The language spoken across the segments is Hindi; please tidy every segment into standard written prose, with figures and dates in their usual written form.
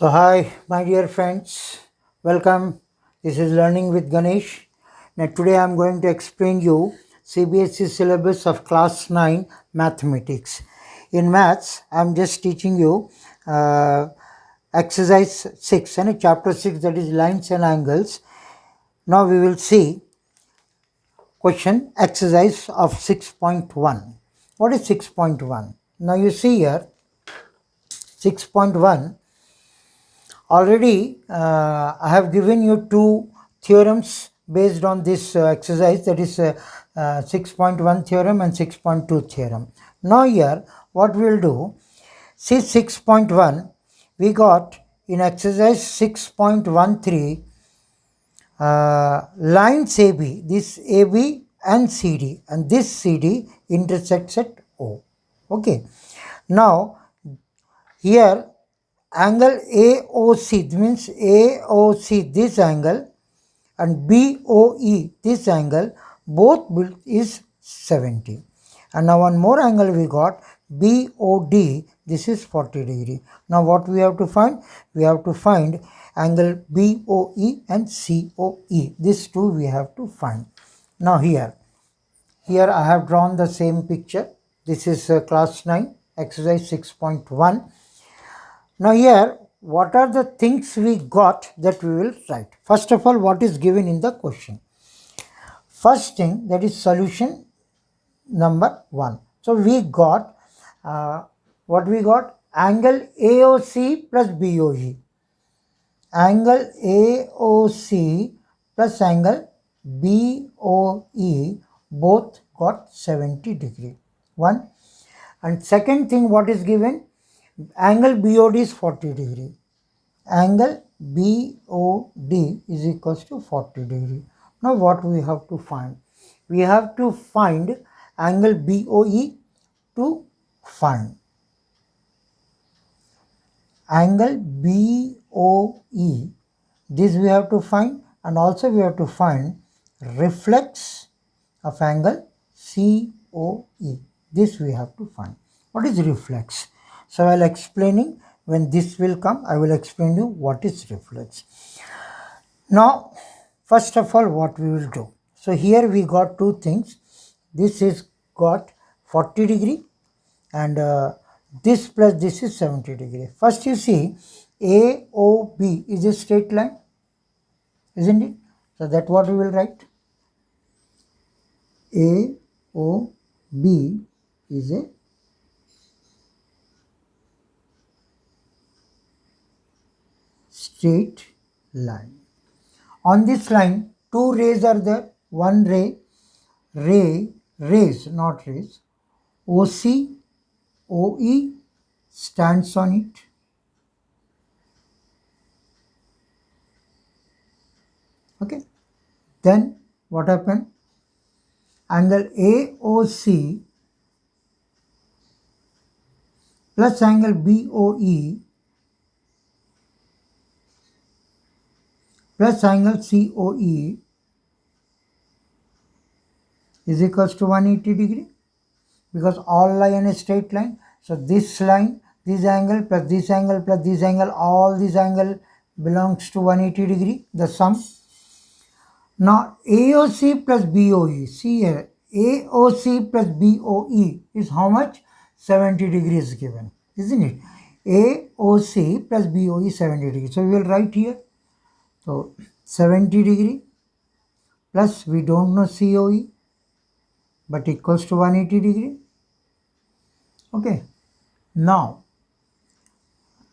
So, hi, my dear friends, welcome. This is Learning with Ganesh. Now, today I'm going to explain you CBSE syllabus of class 9 mathematics. In maths, I'm just teaching you uh, exercise 6 and chapter 6, that is lines and angles. Now, we will see question exercise of 6.1. What is 6.1? Now, you see here 6.1. Already, I have given you two theorems based on this exercise, that is 6.1 theorem and 6.2 theorem. Now here, what we will do, see 6.1, we got in exercise 6.13, lines AB, this AB and CD, and this CD intersects at O. Okay. Now, here angle AOC, means AOC this angle and BOE this angle, both is 70. And now one more angle we got, BOD, this is 40 degree. Now what we have to find? We have to find angle BOE and COE. These two we have to find. Now here I have drawn the same picture. This is class 9 exercise 6.1. Now here, what are the things we got that we will write? First of all, what is given in the question? First thing, that is solution number 1. So we got, what we got? Angle AOC plus BOE. Angle AOC plus angle BOE both got 70 degree. One. And second thing, what is given? Angle BOD is 40 degree. Angle BOD is equals to 40 degree. Now what we have to find? We have to find angle BOE to find. Angle BOE, this we have to find, and also we have to find reflex of angle COE. This we have to find. What is reflex? So while explaining, when this will come, I will explain you what is reflex. Now, first of all, what we will do. So here we got two things. This is got 40 degree and this plus this is 70 degree. First you see AOB is a straight line, isn't it? So that what we will write. AOB is a straight line. On this line, two rays are there. One rays, not rays. OC, OE stands on it. Okay. Then what happened? Angle AOC plus angle BOE plus angle COE is equals to 180 degree, because all lie on a straight line. So this line, this angle plus this angle plus this angle, all this angle belongs to 180 degree, the sum. Now AOC plus BOE, see here, AOC plus BOE is how much? 70 degrees given, isn't it? AOC plus BOE 70 degrees. So we will write here. So 70 degree plus we don't know COE, but equals to 180 degree. Okay. Now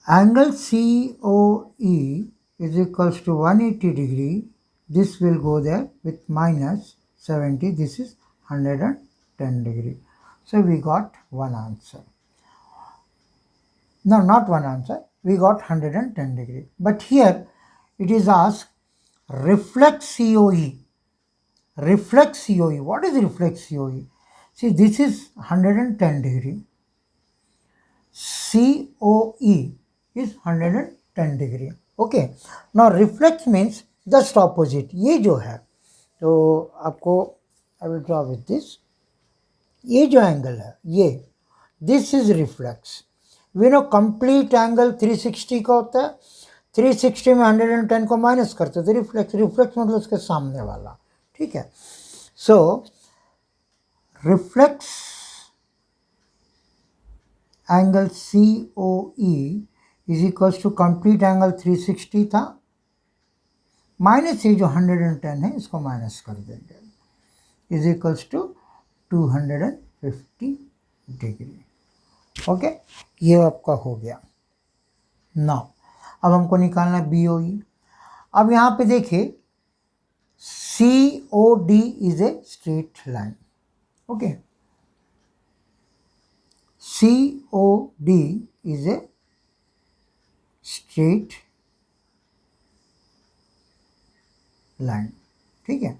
angle COE is equals to 180 degree. This will go there with minus 70. This is 110 degree. So we got one answer. No, not one answer. We got 110 degree. But here it is asked reflex COE. Reflex COE. What is reflex COE? See, this is 110 degree. COE is 110 degree. Okay. Now reflex means just opposite. ये जो है, तो आपको I will draw with this. ये जो angle है, ये, this is reflex. We know complete angle 360 का होता है, 360 में 110 को माइनस करते तो रिफ्लेक्स, रिफ्लेक्स मतलब उसके सामने वाला, ठीक है। So reflex angle COE is equals to complete angle 360 था, माइनस ये जो 110 है इसको माइनस कर देंगे, is equals to 250 degree. Okay, ये आपका हो गया। नाउ अब हमको निकालना है BOE। अब यहाँ पे देखिए COD is a straight line, okay, COD is a straight line, ठीक है।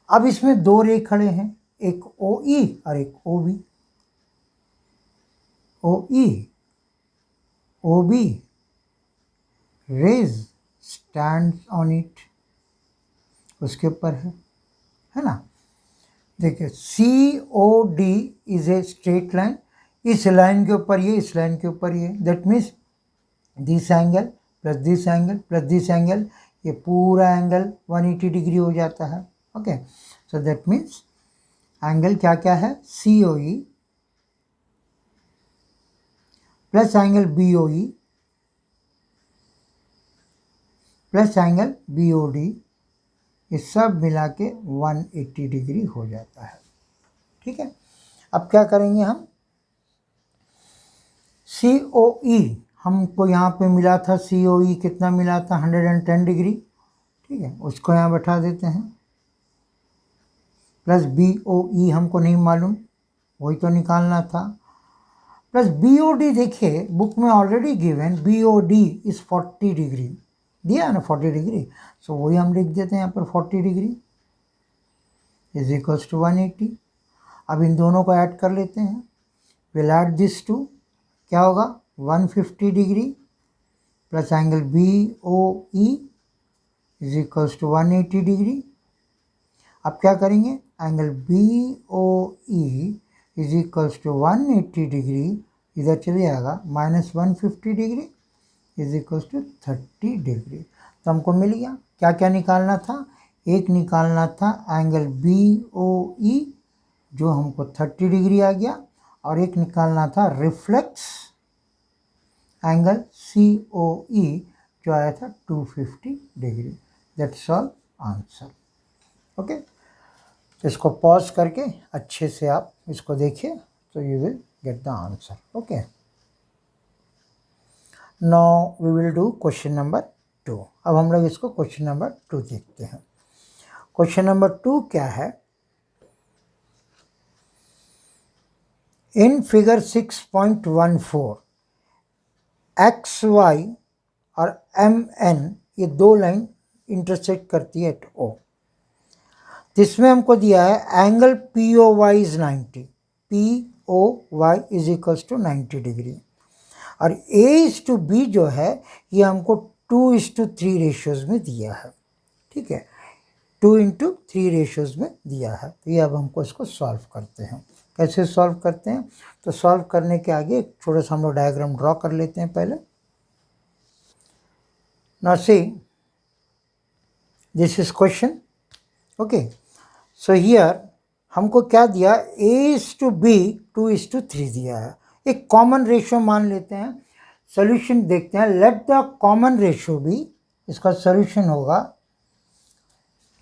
अब इसमें दो रे खड़े हैं, एक OE और एक OB। OE OB rays stand on it, उसके ऊपर है ना। देखिए COD is a straight line, इस लाइन के ऊपर ये, इस लाइन के ऊपर ये, that means this angle plus this angle plus this angle, ये पूरा एंगल 180 डिग्री हो जाता है। Okay, so that means angle क्या क्या है, COE plus angle BOE plus angle BOD, ये सब मिला के 180 डिग्री हो जाता है, ठीक है। अब क्या करेंगे हम, COE हमको यहाँ पे मिला था, COE कितना मिला था, 110 डिग्री, ठीक है, उसको यहाँ बैठा देते हैं, प्लस BOE हमको नहीं मालूम, वही तो निकालना था, प्लस BOD देखिए बुक में already given, BOD is 40 degree दिया है ना, 40 डिग्री, सो वही हम लिख देते हैं यहाँ पर 40 डिग्री इज इक्वल्स टू 180। अब इन दोनों को ऐड कर लेते हैं, विल ऐड दिस टू, क्या होगा 150 degree plus angle BOE is equals to 180 degree. अब क्या करेंगे, angle BOE is equals to 180 degree, इधर चले जाएगा minus 150 degree is equals to 30 degree. तो हमको मिल गया, क्या क्या निकालना था, एक निकालना था एंगल BOE जो हमको 30 डिग्री आ गया, और एक निकालना था रिफ्लेक्स एंगल COE जो आया था 250 degree. That's all answer. Okay, इसको पॉज करके अच्छे से आप इसको देखिए तो you will get the answer. Okay, now we will do question number 2। अब हम लोग इसको क्वेश्चन नंबर 2 देखते हैं। क्वेश्चन नंबर 2 क्या है, इन फिगर 6.14 XY और MN ये दो लाइन इंटरसेक्ट करती है एट O। जिसमें हमको दिया है angle POY is 90, POY is equals to 90 degree, और A:B जो है ये हमको 2:3 रेशियोज में दिया है, ठीक है, 2:3 रेशियोज में दिया है। तो ये अब हमको इसको सॉल्व करते हैं। कैसे सॉल्व करते हैं, तो सॉल्व करने के आगे एक छोटा सा हम लोग डायग्राम ड्रॉ कर लेते हैं पहले। Now see this is question. Okay, so here हमको क्या दिया, A:B 2:3 दिया है। एक कॉमन रेशियो मान लेते हैं, सॉल्यूशन देखते हैं। Let the common ratio B, इसका सॉल्यूशन होगा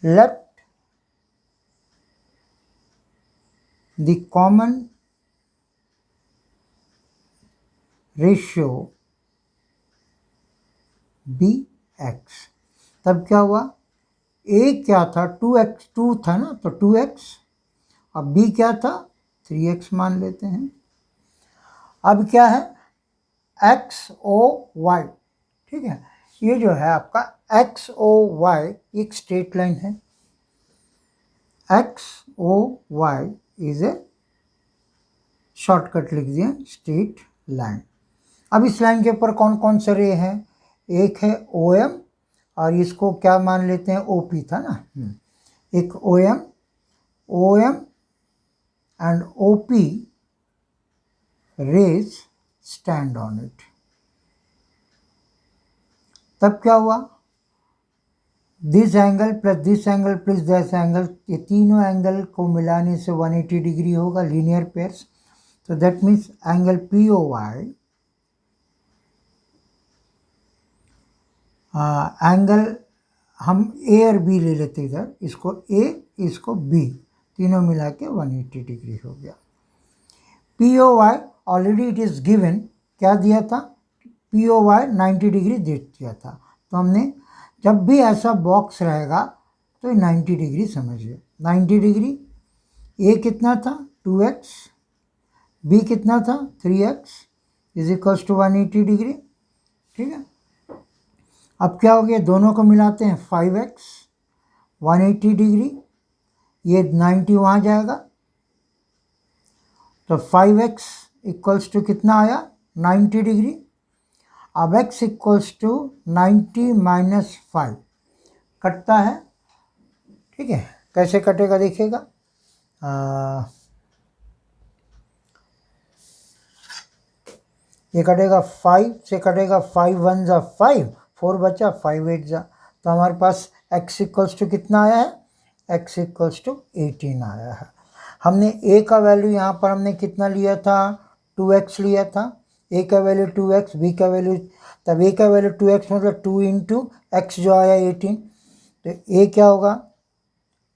let the common ratio B X. तब क्या हुआ, ए क्या था 2x, 2 था ना तो 2x, अब बी क्या था 3x मान लेते हैं। अब क्या है XOY, ठीक है, ये जो है आपका XOY एक स्ट्रेट लाइन है। XOY इज ए शॉर्टकट लिख दिया स्ट्रेट लाइन। अब इस लाइन के ऊपर कौन कौन से रे हैं, एक है OM और इसको क्या मान लेते हैं OP था ना, एक OM and OP rays stand on it. तब क्या हुआ, this angle plus this angle plus this angle, ये तीनों एंगल को मिलाने से 180 डिग्री होगा, लीनियर पेयर्स. तो that means angle POY, angle हम A और B ले लेते इधर, इसको A इसको B, तीनों मिला के 180 डिग्री हो गया. POY already it is given, क्या दिया था, POY 90 डिग्री दे दिया था. तो हमने जब भी ऐसा बॉक्स रहेगा तो 90 डिग्री समझिए. 90 डिग्री, A कितना था 2x, B कितना था 3x is equals to 180 degree. ठीक है, अब क्या हो गया, दोनों को मिलाते हैं 5x 180 डिग्री, ये 90 वहाँ जाएगा, तो 5x इक्वल्स टू कितना आया 90 डिग्री. अब x इक्वल्स टू 90 माइनस 5 कटता है. ठीक है, कैसे कटेगा देखिएगा, ये कटेगा 5 से कटेगा, 5 1 जा 5, 4 बचा, 5 8 जा, तो हमारे पास x इक्वल्स टू कितना आया है, x इक्वल्स टू 18 आया है. हमने a का वैल्यू यहाँ पर हमने कितना लिया था 2x लिया था, a का वैल्यू 2x, b का वैल्यू, तब a का वैल्यू 2x मतलब 2 इंटू x जो आया 18, तो a क्या होगा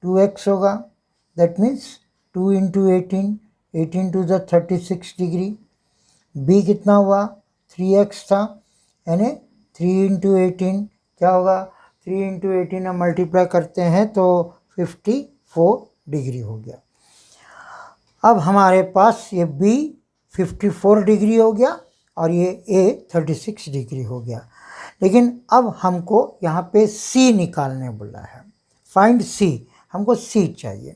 2x होगा, that means 2 into 18, 18 to the 36 degree. b कितना हुआ 3x था, यानी 3 इंटू 18 क्या होगा, 3 इंटू 18 हम मल्टीप्लाई करते हैं तो 54 डिग्री हो गया. अब हमारे पास ये b 54 डिग्री हो गया और ये a 36 डिग्री हो गया. लेकिन अब हमको यहाँ पे c निकालने बोला है, फाइंड c, हमको c चाहिए.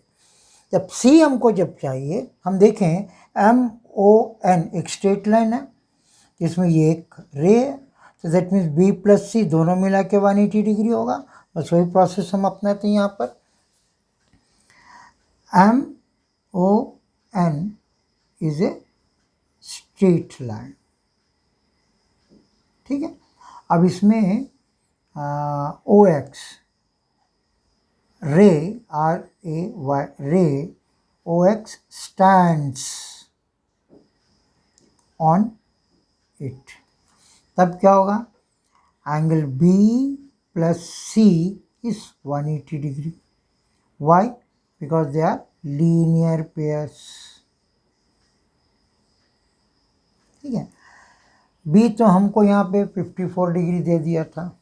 जब c हमको जब चाहिए, हम देखें MON एक स्ट्रेट लाइन है, इसमें ये एक रे है, तो that means b plus c दोनों मिला के 180 डिग्री होगा. बस वही प्रोसेस हम अपनाते हैं यहाँ पर. MON is a straight line. ठीक है, अब इसमें OX रे RAY रे OX stands on it. तब क्या होगा, angle B plus C is 180 degree. Why, because they are linear pairs. ठीक है, B तो हमको यहाँ पे 54 डिग्री दे दिया था,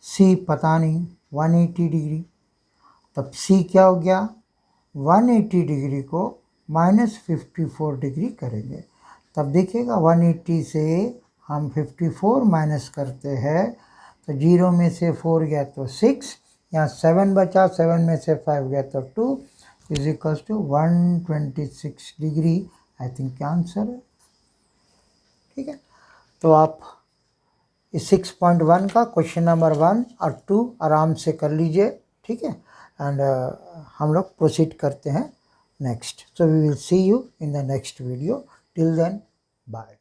C पता नहीं 180 डिग्री, तब C क्या हो गया 180 डिग्री को माइनस 54 डिग्री करेंगे. तब देखिएगा 180 से हम 54 माइनस करते हैं तो 0 में से 4 गया तो 6, यहाँ 7 बचा, 7 में से 5 गया तो 2 is equals to 126 degree. I think क्या आंसर है. ठीक है, तो आप इस 6.1 का क्वेश्चन नंबर 1 और 2 आराम से कर लीजिए. ठीक है, एंड हम लोग प्रोसीड करते हैं next. So we will see you in the next video. Till then, bye.